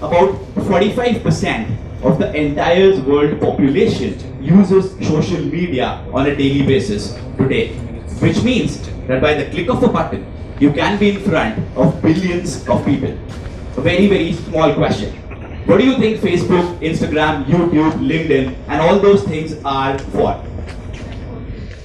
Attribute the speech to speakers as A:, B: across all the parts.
A: about 45% of the entire world population uses social media on a daily basis today, which means that by the click of a button, you can be in front of billions of people. A very, very small question. What do you think Facebook, Instagram, YouTube, LinkedIn, and all those things are for?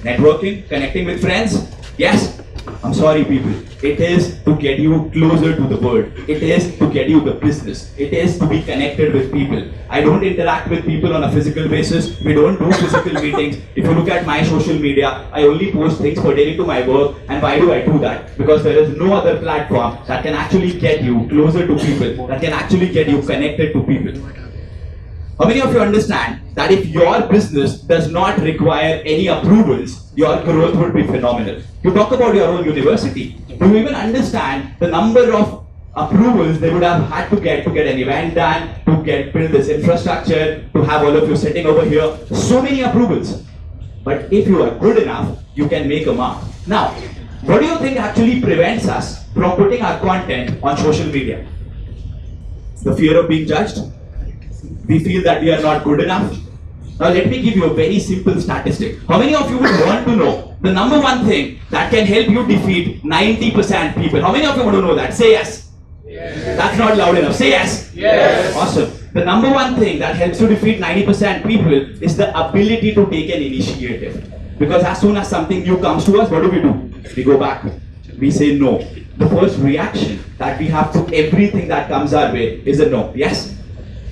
A: Networking, connecting with friends? Yes? I'm sorry people, it is to get you closer to the world. It is to get you the business. It is to be connected with people. I don't interact with people on a physical basis. We don't do physical meetings. If you look at my social media, I only post things pertaining to my work. And why do I do that? Because there is no other platform that can actually get you closer to people, that can actually get you connected to people. How many of you understand that if your business does not require any approvals, your growth would be phenomenal? You talk about your own university. Do you even understand the number of approvals they would have had to get an event done, to build this infrastructure, to have all of you sitting over here? So many approvals. But if you are good enough, you can make a mark. Now, what do you think actually prevents us from putting our content on social media? The fear of being judged? We feel that we are not good enough. Now let me give you a very simple statistic. How many of you would want to know the number one thing that can help you defeat 90% people? How many of you want to know that? Say yes. Yes. That's not loud enough. Say yes. Yes. Awesome. The number one thing that helps you defeat 90% people is the ability to take an initiative. Because as soon as something new comes to us, what do? We go back. We say no. The first reaction that we have to everything that comes our way is a no. Yes?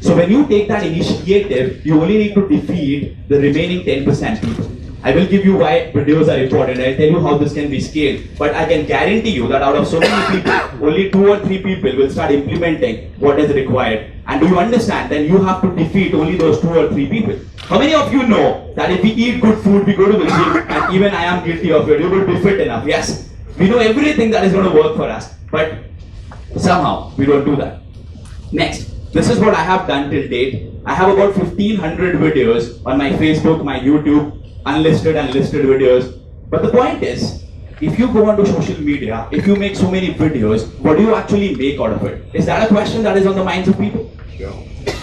A: So when you take that initiative, you only need to defeat the remaining 10% people. I will give you why videos are important. I'll tell you how this can be scaled. But I can guarantee you that out of so many people, only 2 or 3 people will start implementing what is required. And do you understand? Then you have to defeat only those 2 or 3 people. How many of you know that if we eat good food, we go to the gym, and even I am guilty of it, you will be fit enough? Yes. We know everything that is going to work for us. But somehow, we don't do that. Next. This is what I have done till date. I have about 1500 videos on my Facebook, my YouTube, unlisted and listed videos. But the point is, if you go onto social media, if you make so many videos, what do you actually make out of it? Is that a question that is on the minds of people? Yeah.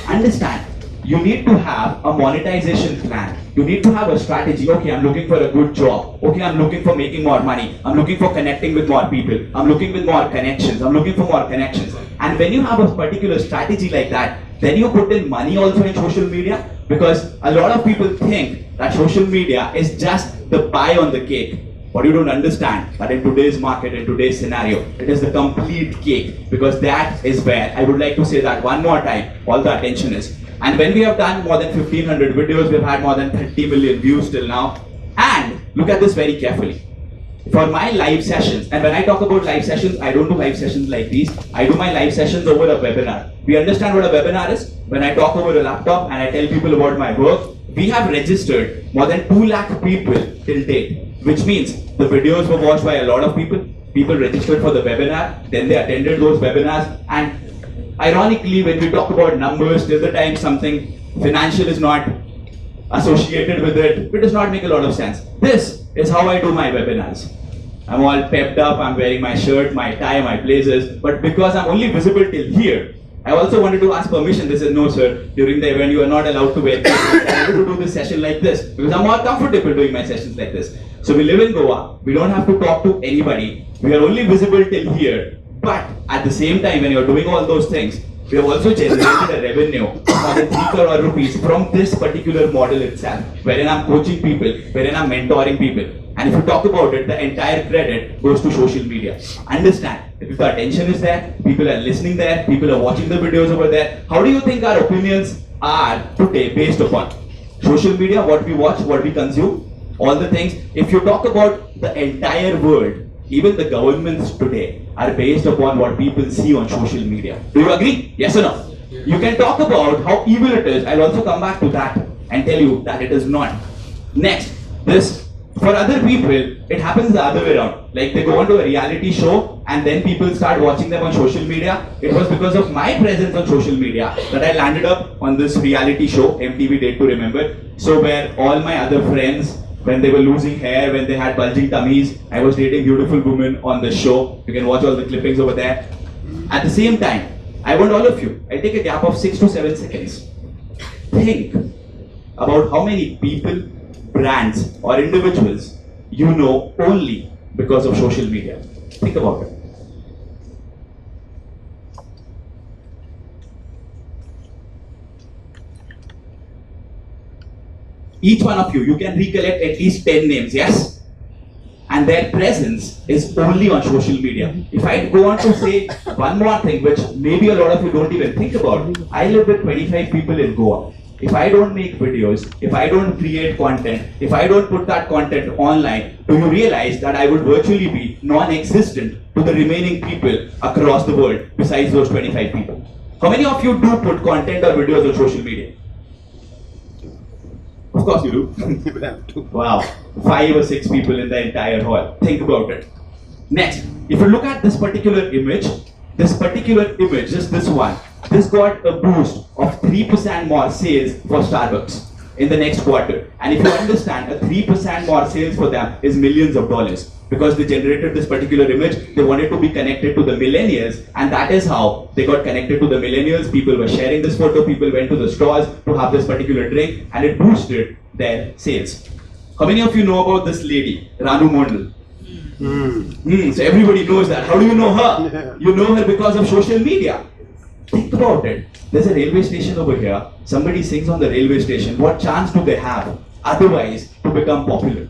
A: Understand, you need to have a monetization plan. You need to have a strategy. Okay, I'm looking for a good job. Okay, I'm looking for making more money. I'm looking for connecting with more people. I'm looking with more connections. I'm looking for more connections. And when you have a particular strategy like that, then you put in money also in social media, because a lot of people think that social media is just the pie on the cake. But you don't understand that in today's market, in today's scenario, it is the complete cake, because that is where, I would like to say that one more time, all the attention is. And when we have done more than 1500 videos, we've had more than 30 million views till now. And look at this very carefully. For my live sessions, and when I talk about live sessions, I don't do live sessions like these. I do my live sessions over a webinar. We understand what a webinar is? When I talk over a laptop and I tell people about my work, we have registered more than 2 lakh people till date, which means the videos were watched by a lot of people. People registered for the webinar, then they attended those webinars, and ironically, when we talk about numbers, till the time something financial is not associated with it, it does not make a lot of sense. This is how I do my webinars. I'm all pepped up, I'm wearing my shirt, my tie, my blazers, but because I'm only visible till here, I also wanted to ask permission. They said, no sir, during the event you are not allowed to wear this. I wanted to do this session like this, because I'm more comfortable doing my sessions like this. So we live in Goa, we don't have to talk to anybody, we are only visible till here, but at the same time when you're doing all those things, we have also generated a revenue of more than 3 crore rupees from this particular model itself, wherein I'm coaching people, wherein I'm mentoring people. And if you talk about it, the entire credit goes to social media. Understand, if the attention is there, people are listening there, people are watching the videos over there, how do you think our opinions are today based upon? Social media, what we watch, what we consume, all the things. If you talk about the entire world, even the governments today are based upon what people see on social media. Do you agree? Yes or no? You can talk about how evil it is. I'll also come back to that and tell you that it is not. Next, this, for other people, it happens the other way around. Like they go onto a reality show and then people start watching them on social media. It was because of my presence on social media that I landed up on this reality show, MTV Date to Remember. So where all my other friends, when they were losing hair, when they had bulging tummies, I was dating beautiful women on the show. You can watch all the clippings over there. At the same time, I want all of you, I'll take a gap of 6 to 7 seconds. Think about how many people, brands, or individuals you know only because of social media. Think about it. Each one of you can recollect at least 10 names, yes? And their presence is only on social media. If I go on to say one more thing, which maybe a lot of you don't even think about, I live with 25 people in Goa. If I don't make videos, if I don't create content, if I don't put that content online, do you realize that I would virtually be non-existent to the remaining people across the world besides those 25 people? How many of you do put content or videos on social media? Of course you do. Wow, 5 or 6 people in the entire hall. Think about it. Next, if you look at this particular image, just this one, this got a boost of 3% more sales for Starbucks in the next quarter. And if you understand, a 3% more sales for them is millions of dollars. Because they generated this particular image, they wanted to be connected to the millennials, and that is how they got connected to the millennials. People were sharing this photo, people went to the stores to have this particular drink, and it boosted their sales. How many of you know about this lady, Ranu Mondal? So everybody knows that. How do you know her? You know her because of social media. Think about it. There's a railway station over here. Somebody sings on the railway station. What chance do they have otherwise to become popular?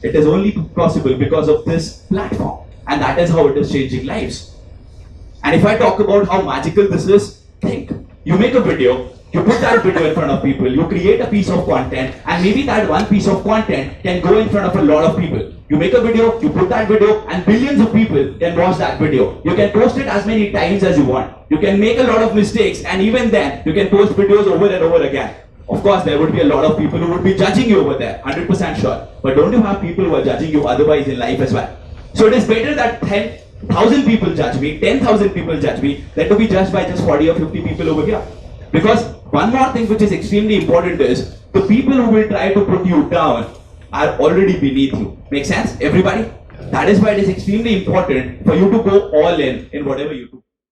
A: It is only possible because of this platform. And that is how it is changing lives. And if I talk about how magical this is, think. You make a video, you put that video in front of people, you create a piece of content, and maybe that one piece of content can go in front of a lot of people. You make a video, you put that video, and billions of people can watch that video. You can post it as many times as you want. You can make a lot of mistakes, and even then, you can post videos over and over again. Of course, there would be a lot of people who would be judging you over there, 100% sure. But don't you have people who are judging you otherwise in life as well? So it is better that 10,000 people judge me, 10,000 people judge me, than to be judged by just 40 or 50 people over here. Because one more thing which is extremely important is, the people who will try to put you down are already beneath you. Make sense, everybody? That is why it is extremely important for you to go all in whatever you do.